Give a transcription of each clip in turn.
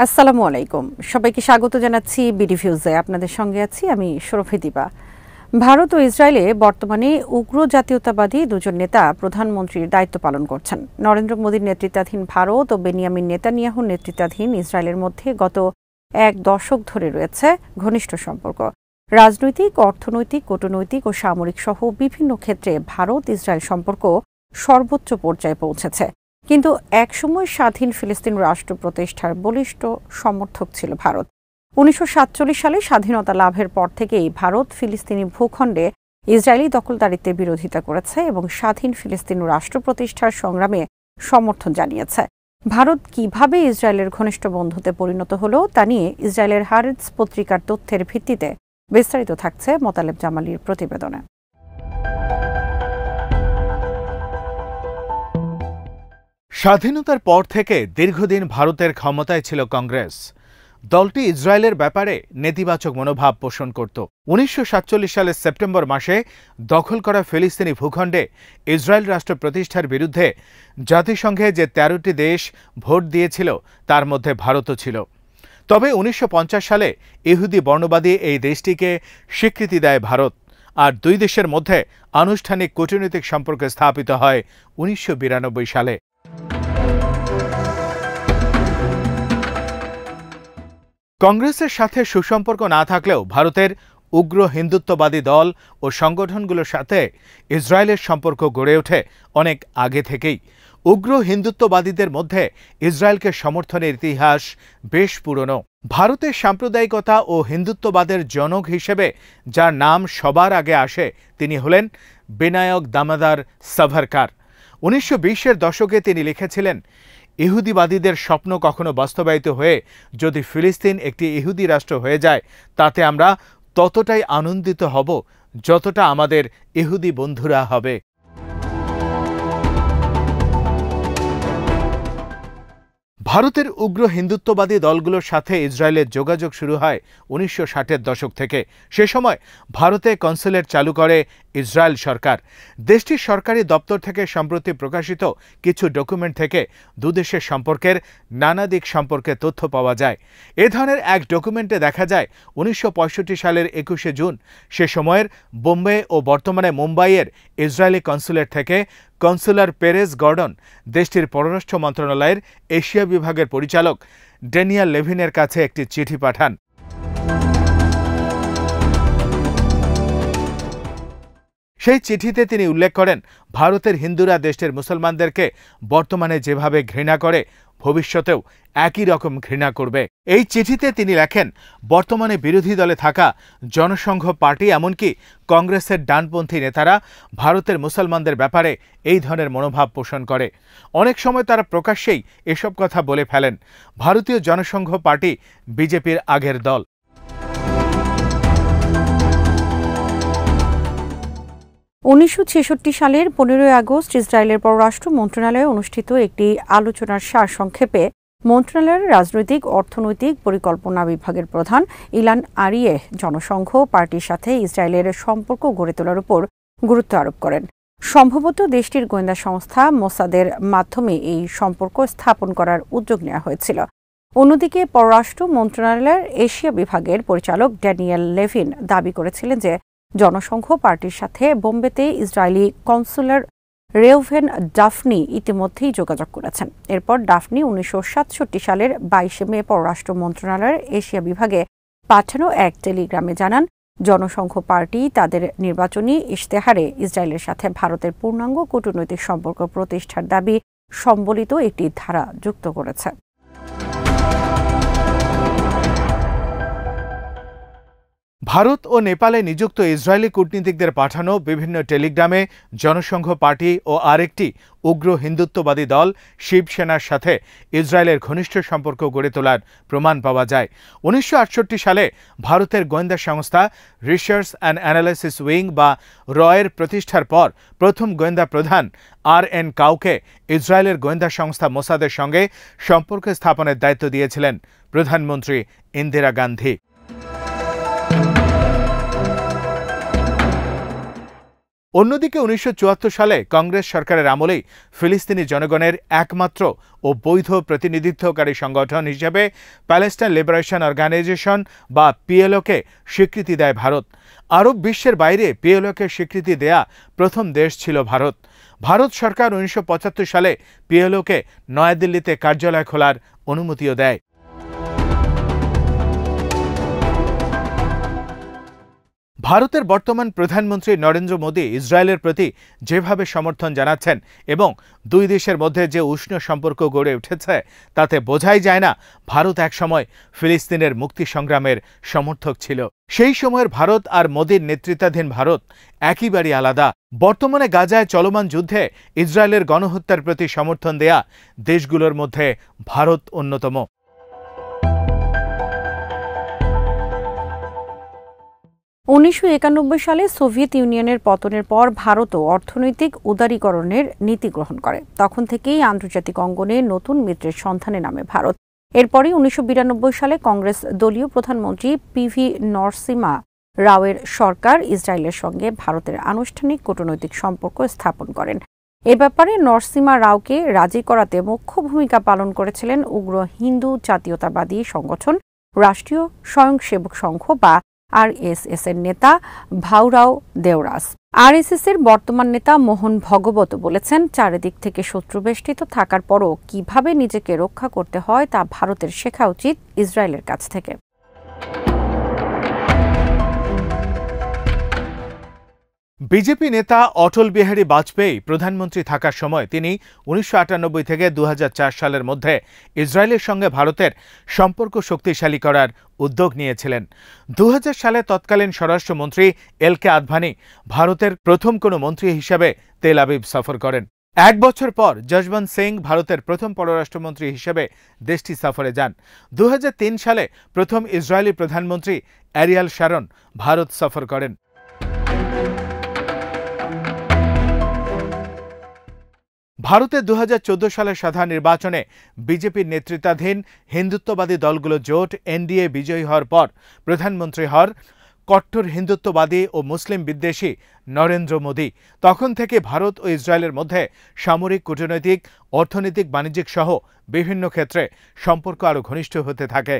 আসসালামু আলাইকুম। সবাইকে স্বাগত জানাচ্ছি বিডি ফিউজে। আপনাদের সঙ্গে আছি আমি শরফি দিবা। ভারত ও ইসরায়েলে বর্তমানে উগ্র জাতীয়তাবাদী দুজন নেতা প্রধানমন্ত্রীর দায়িত্ব পালন করছেন। নরেন্দ্র মোদীর নেতৃত্বাধীন ভারত ও বেনিয়ামিন নেতানিয়াহুর নেতৃত্বাধীন ইসরায়েলের মধ্যে গত এক দশক ধরে রয়েছে ঘনিষ্ঠ সম্পর্ক। রাজনৈতিক, অর্থনৈতিক, কূটনৈতিক ও সামরিক সহ বিভিন্ন ক্ষেত্রে ভারত ইসরায়েল সম্পর্ক সর্বোচ্চ পর্যায়ে পৌঁছেছে। কিন্তু একসময় স্বাধীন ফিলিস্তিন রাষ্ট্র প্রতিষ্ঠার বলিষ্ঠ সমর্থক ছিল ভারত। ১৯৪৭ সালে স্বাধীনতা লাভের পর থেকেই ভারত ফিলিস্তিনি ভূখণ্ডে ইসরায়েলি দখলদারিত্বের বিরোধিতা করেছে এবং স্বাধীন ফিলিস্তিন রাষ্ট্র প্রতিষ্ঠার সংগ্রামে সমর্থন জানিয়েছে। ভারত কিভাবে ইসরায়েলের ঘনিষ্ঠ বন্ধুতে পরিণত হলো তা নিয়ে ইসরায়েলের হারেটস পত্রিকার তথ্যের ভিত্তিতে বিস্তারিত থাকছে মোতালেব জামালির প্রতিবেদনে। স্বাধীনতার পর থেকে দীর্ঘদিন ভারতের ক্ষমতায় ছিল কংগ্রেস। দলটি ইসরায়েলের ব্যাপারে নেতিবাচক মনোভাব পোষণ করত। ১৯৪৭ সালের সেপ্টেম্বর মাসে দখল করা ফিলিস্তিনি ভূখণ্ডে ইসরায়েল রাষ্ট্র প্রতিষ্ঠার বিরুদ্ধে জাতিসংঘে যে ১৩টি দেশ ভোট দিয়েছিল তার মধ্যে ভারতও ছিল। তবে ১৯৫০ সালে ইহুদি বর্ণবাদী এই দেশটিকে স্বীকৃতি দেয় ভারত, আর দুই দেশের মধ্যে আনুষ্ঠানিক কূটনৈতিক সম্পর্ক স্থাপিত হয় ১৯৯২ সালে। কংগ্রেসের সাথে সুসম্পর্ক না থাকলেও ভারতের উগ্র হিন্দুত্ববাদী দল ও সংগঠনগুলোর সাথে ইসরায়েলের সম্পর্ক গড়ে ওঠে অনেক আগে থেকেই। উগ্র হিন্দুত্ববাদীদের মধ্যে ইসরায়েলকে সমর্থনের ইতিহাস বেশ পুরনো। ভারতের সাম্প্রদায়িকতা ও হিন্দুত্ববাদের জনক হিসেবে যার নাম সবার আগে আসে তিনি হলেন বিনায়ক দামোদর সাভারকার। ১৯২০-এর দশকে তিনি লিখেছিলেন, ইহুদিবাদীদের স্বপ্ন কখনো বাস্তবায়িত হয়ে যদি ফিলিস্তিন একটি ইহুদি রাষ্ট্র হয়ে যায় তাতে আমরা ততটাই আনন্দিত হব যতটা আমাদের ইহুদি বন্ধুরা হবে। ভারতের উগ্র হিন্দুত্ববাদী দলগুলোর সাথে ইসরায়েলের যোগাযোগ শুরু হয় ১৯৬০-এর দশক থেকে। সে সময় ভারতে কনসুলেট চালু করে ইসরায়েল সরকার। দেশটির সরকারি দপ্তর থেকে সম্প্রতি প্রকাশিত কিছু ডকুমেন্ট থেকে দুদেশের সম্পর্কের নানা দিক সম্পর্কে তথ্য পাওয়া যায়। এ ধরনের এক ডকুমেন্টে দেখা যায় ১৯৬৫ সালের ২১শে জুন সে সময়ের বোম্বে ও বর্তমানে মুম্বাইয়ের ইসরায়েলি কনসুলেট থেকে কনসুলার পেরেজ গর্ডন দেশটির পররাষ্ট্র মন্ত্রণালয়ের এশিয়া বিভাগের পরিচালক ড্যানিয়েল লেভিনের কাছে একটি চিঠি পাঠান। সেই চিঠিতে তিনি উল্লেখ করেন, ভারতের হিন্দুরা দেশটির মুসলমানদেরকে বর্তমানে যেভাবে ঘৃণা করে ভবিষ্যতেও একই রকম ঘৃণা করবে। এই চিঠিতে তিনি লেখেন, বর্তমানে বিরোধী দলে থাকা জনসংঘ পার্টি এমনকি কংগ্রেসের ডানপন্থী নেতারা ভারতের মুসলমানদের ব্যাপারে এই ধরনের মনোভাব পোষণ করে। অনেক সময় তারা প্রকাশ্যেই এসব কথা বলে ফেলেন। ভারতীয় জনসংঘ পার্টি বিজেপির আগের দল। ১৯৬৬ সালের ১৫ই আগস্ট ইসরায়েলের পররাষ্ট্র মন্ত্রণালয়ে অনুষ্ঠিত একটি আলোচনার সারসংক্ষেপে মন্ত্রণালয়ের রাজনৈতিক অর্থনৈতিক পরিকল্পনা বিভাগের প্রধান ইলান আরিয়ে জনসংঘ পার্টির সাথে ইসরায়েলের সম্পর্ক গড়ে তোলার উপর গুরুত্ব আরোপ করেন। সম্ভবত দেশটির গোয়েন্দা সংস্থা মোসাদের মাধ্যমে এই সম্পর্ক স্থাপন করার উদ্যোগ নেওয়া হয়েছিল। অন্যদিকে পররাষ্ট্র মন্ত্রণালয়ের এশিয়া বিভাগের পরিচালক ড্যানিয়েল লেভিন দাবি করেছিলেন যে জনসংঘ পার্টির সাথে বোম্বেতে ইসরায়েলি কনসুলার রেউভেন ডাফনি ইতিমধ্যেই যোগাযোগ করেছেন। এরপর ডাফনি ১৯৬৭ সালের ২২শে মে পররাষ্ট্র মন্ত্রণালয়ের এশিয়া বিভাগে পাঠানো এক টেলিগ্রামে জানান, জনসংঘ পার্টি তাদের নির্বাচনী ইশতেহারে ইসরায়েলের সাথে ভারতের পূর্ণাঙ্গ কূটনৈতিক সম্পর্ক প্রতিষ্ঠার দাবি সম্বলিত একটি ধারা যুক্ত করেছে। ভারত ও নেপালে নিযুক্ত ইসরায়েলি কূটনীতিকদের পাঠানো বিভিন্ন টেলিগ্রামে জনসংঘ পার্টি ও আরেকটি উগ্র হিন্দুত্ববাদী দল শিবসেনার সাথে ইসরায়েলের ঘনিষ্ঠ সম্পর্ক গড়ে তোলার প্রমাণ পাওয়া যায়। ১৯৬৮ সালে ভারতের গোয়েন্দা সংস্থা রিসার্চ অ্যান্ড অ্যানালাইসিস উইং বা রয়ের প্রতিষ্ঠার পর প্রথম গোয়েন্দা প্রধান আর.এন. কাউকে ইসরায়েলের গোয়েন্দা সংস্থা মোসাদের সঙ্গে সম্পর্ক স্থাপনের দায়িত্ব দিয়েছিলেন প্রধানমন্ত্রী ইন্দিরা গান্ধী। অন্যদিকে ১৯৭৪ সালে কংগ্রেস সরকারের আমলেই ফিলিস্তিনি জনগণের একমাত্র ও বৈধ প্রতিনিধিত্বকারী সংগঠন হিসেবে প্যালেস্টাইন লিবারেশন অর্গানাইজেশন বা পিএলওকে স্বীকৃতি দেয় ভারত। আরব বিশ্বের বাইরে পিএলওকে স্বীকৃতি দেয়া প্রথম দেশ ছিল ভারত। ভারত সরকার ১৯৭৫ সালে পিএলওকে নয়াদিল্লিতে কার্যালয় খোলার অনুমতিও দেয়। ভারতের বর্তমান প্রধানমন্ত্রী নরেন্দ্র মোদী ইসরায়েলের প্রতি যেভাবে সমর্থন জানাচ্ছেন এবং দুই দেশের মধ্যে যে উষ্ণ সম্পর্ক গড়ে উঠেছে তাতে বোঝাই যায় না ভারত একসময় ফিলিস্তিনের মুক্তি সংগ্রামের সমর্থক ছিল। সেই সময়ের ভারত আর মোদীর নেতৃত্বাধীন ভারত একেবারে আলাদা। বর্তমানে গাজায় চলমান যুদ্ধে ইসরায়েলের গণহত্যার প্রতি সমর্থন দেয়া দেশগুলোর মধ্যে ভারত অন্যতম। ১৯৯১ সালে সোভিয়েত ইউনিয়নের পতনের পর ভারতও অর্থনৈতিক উদারীকরণের নীতি গ্রহণ করে। তখন থেকেই আন্তর্জাতিক অঙ্গনে নতুন মিত্রের সন্ধানে নামে ভারত। এরপরই ১৯৯২ সালে কংগ্রেস দলীয় প্রধানমন্ত্রী পিভি নরসিমহা রাওয়ের সরকার ইসরায়েলের সঙ্গে ভারতের আনুষ্ঠানিক কূটনৈতিক সম্পর্ক স্থাপন করেন। এ ব্যাপারে নরসিমহা রাওকে রাজি করাতে মুখ্য ভূমিকা পালন করেছিলেন উগ্র হিন্দু জাতীয়তাবাদী সংগঠন রাষ্ট্রীয় স্বয়ংসেবক সংঘ বা আরএসএস এর নেতা ভাউরাও দেওরাস। আরএসএস এর বর্তমান নেতা মোহন ভগবত বলেছেন, চারিদিক থেকে শত্রুবেষ্টিত থাকার পরও কিভাবে নিজেকে রক্ষা করতে হয় তা ভারতের শেখা উচিত ইসরায়েলের কাছ থেকে। বিজেপি নেতা অটল বিহারী বাজপেয়ী প্রধানমন্ত্রী থাকার সময় তিনি ১৯৯৮ থেকে ২০০৪ সালের মধ্যে ইসরায়েলের সঙ্গে ভারতের সম্পর্ক শক্তিশালী করার উদ্যোগ নিয়েছিলেন। ২০০০ সালে তৎকালীন স্বরাষ্ট্রমন্ত্রী এলকে আদভানি ভারতের প্রথম কোনো মন্ত্রী হিসেবে তেল আবিব সফর করেন। এক বছর পর যশবন্ত সিং ভারতের প্রথম পররাষ্ট্রমন্ত্রী হিসেবে দেশটি সফরে যান। ২০০৩ সালে প্রথম ইসরায়েলি প্রধানমন্ত্রী অ্যারিয়েল শারন ভারত সফর করেন। ভারতে ২০১৪ সালের সাধারণ নির্বাচনে বিজেপির নেতৃত্বাধীন হিন্দুত্ববাদী দলগুলো জোট এনডিএ বিজয়ী হওয়ার পর প্রধানমন্ত্রী হন কট্টর হিন্দুত্ববাদী ও মুসলিম বিদ্বেষী নরেন্দ্র মোদী। তখন থেকে ভারত ও ইসরায়েলের মধ্যে সামরিক, কূটনৈতিক, অর্থনৈতিক, বাণিজ্যিক সহ বিভিন্ন ক্ষেত্রে সম্পর্ক আরও ঘনিষ্ঠ হতে থাকে।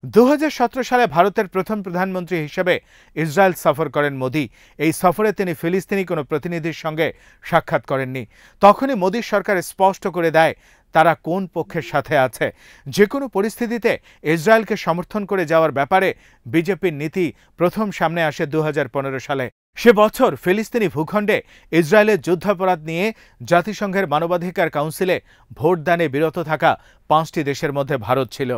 ২০১৭ সালে ভারতের প্রথম প্রধানমন্ত্রী হিসেবে ইসরায়েল সফর করেন মোদী। এই সফরে তিনি ফিলিস্তিনি কোনো প্রতিনিধির সঙ্গে সাক্ষাৎ করেননি। তখনই মোদীর সরকার স্পষ্ট করে দেয় তারা কোন পক্ষের সাথে আছে। যে কোনো পরিস্থিতিতে ইসরায়েলকে সমর্থন করে যাওয়ার ব্যাপারে বিজেপির নীতি প্রথম সামনে আসে ২০১৫ সালে। সে বছর ফিলিস্তিনি ভূখণ্ডে ইসরায়েলের যুদ্ধাপরাধ নিয়ে জাতিসংঘের মানবাধিকার কাউন্সিলে ভোটদানে বিরত থাকা ৫টি দেশের মধ্যে ভারত ছিল।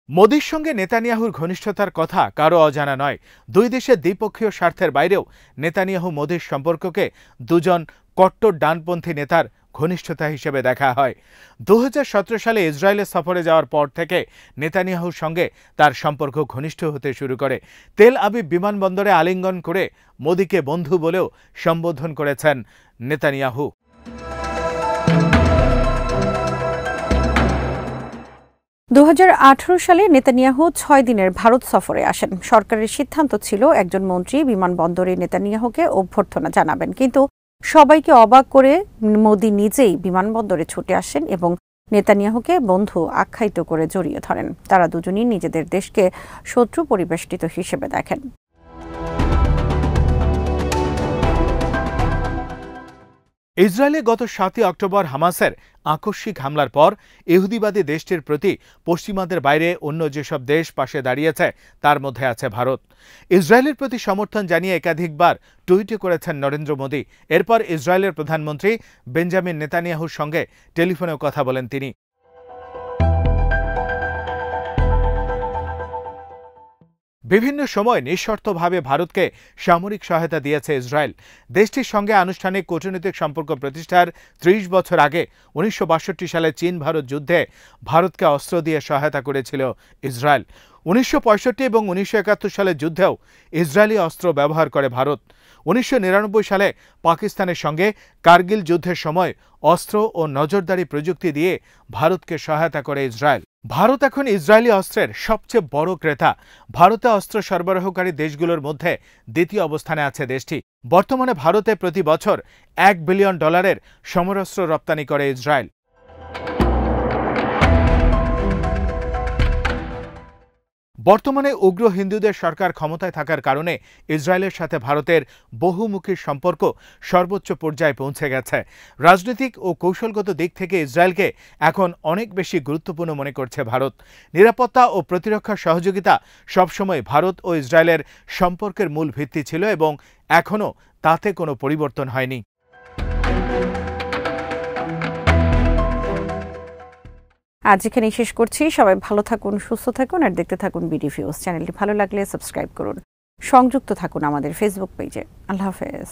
মোদীর সঙ্গে নেতানিয়াহুর ঘনিষ্ঠতার কথা কারও অজানা নয়। দুই দেশের দ্বিপক্ষীয় স্বার্থের বাইরেও নেতানিয়াহু মোদীর সম্পর্ককে দুজন কট্টর ডানপন্থী নেতার ঘনিষ্ঠতা হিসেবে দেখা হয়। ২০১৭ সালে ইসরায়েলের সফরে যাওয়ার পর থেকে নেতানিয়াহুর সঙ্গে তার সম্পর্ক ঘনিষ্ঠ হতে শুরু করে। তেল আবিব বিমানবন্দরে আলিঙ্গন করে মোদীকে বন্ধু বলেও সম্বোধন করেছেন নেতানিয়াহু। ২০১৮ সালে নেতানিয়াহু ৬ দিনের ভারত সফরে আসেন। সরকারের সিদ্ধান্ত ছিল একজন মন্ত্রী বিমানবন্দরে নেতানিয়াহুকে অভ্যর্থনা জানাবেন, কিন্তু সবাইকে অবাক করে মোদী নিজেই বিমানবন্দরে ছুটে আসেন এবং নেতানিয়াহুকে বন্ধু আখ্যায়িত করে জড়িয়ে ধরেন। তারা দুজনই নিজেদের দেশকে শত্রু পরিবেষ্টিত হিসেবে দেখেন। ইসরায়েলে গত ৭ই অক্টোবর হামাসের আকস্মিক হামলার পর ইহুদিবাদী দেশটির প্রতি পশ্চিমাদের বাইরে অন্য যেসব দেশ পাশে দাঁড়িয়েছে তার মধ্যে আছে ভারত। ইসরায়েলের প্রতি সমর্থন জানিয়ে একাধিকবার টুইটও করেছেন নরেন্দ্র মোদী। এরপর ইসরায়েলের প্রধানমন্ত্রী বেঞ্জামিন নেতানিয়াহুর সঙ্গে টেলিফোনেও কথা বলেন তিনি। বিভিন্ন সময় নিঃশর্তভাবে ভারতকে সামরিক সহায়তা দিয়েছে ইসরায়েল। দেশটির সঙ্গে আনুষ্ঠানিক কূটনৈতিক সম্পর্ক প্রতিষ্ঠার ৩০ বছর আগে ১৯৬২ সালে চীন ভারত যুদ্ধে ভারতকে অস্ত্র দিয়ে সহায়তা করেছিল ইসরায়েল। ১৯৬৫ এবং ১৯৭১ সালের যুদ্ধেও ইসরায়েলি অস্ত্র ব্যবহার করে ভারত। 1999 সালে পাকিস্তানের সঙ্গে কার্গিল যুদ্ধের সময় অস্ত্র ও নজরদারি প্রযুক্তি দিয়ে ভারতকে সহায়তা করে ইসরায়েল। ভারত এখন ইসরায়েলি অস্ত্রের সবচেয়ে বড় ক্রেতা। ভারতে অস্ত্র সরবরাহকারী দেশগুলোর মধ্যে দ্বিতীয় অবস্থানে আছে দেশটি। বর্তমানে ভারতে প্রতি বছর $1 বিলিয়ন সমরাস্ত্র রপ্তানি করে ইসরায়েল। বর্তমানে উগ্র হিন্দুদের সরকার ক্ষমতায় থাকার কারণে ইসরায়েলের সাথে ভারতের বহুমুখী সম্পর্ক সর্বোচ্চ পর্যায়ে পৌঁছে গেছে। রাজনৈতিক ও কৌশলগত দিক থেকে ইসরায়েলকে এখন অনেক বেশি গুরুত্বপূর্ণ মনে করছে ভারত। নিরাপত্তা ও প্রতিরক্ষা সহযোগিতা সবসময় ভারত ও ইসরায়েলের সম্পর্কের মূল ভিত্তি ছিল এবং এখনও তাতে কোনো পরিবর্তন হয়নি। আজ এখানেই শেষ করছি। সবাই ভালো থাকুন, সুস্থ থাকুন আর দেখতে থাকুন বিডিভিউজ। চ্যানেলটি ভালো লাগলে সাবস্ক্রাইব করুন। সংযুক্ত থাকুন আমাদের ফেসবুক পেজে। আল্লাহ হাফেজ।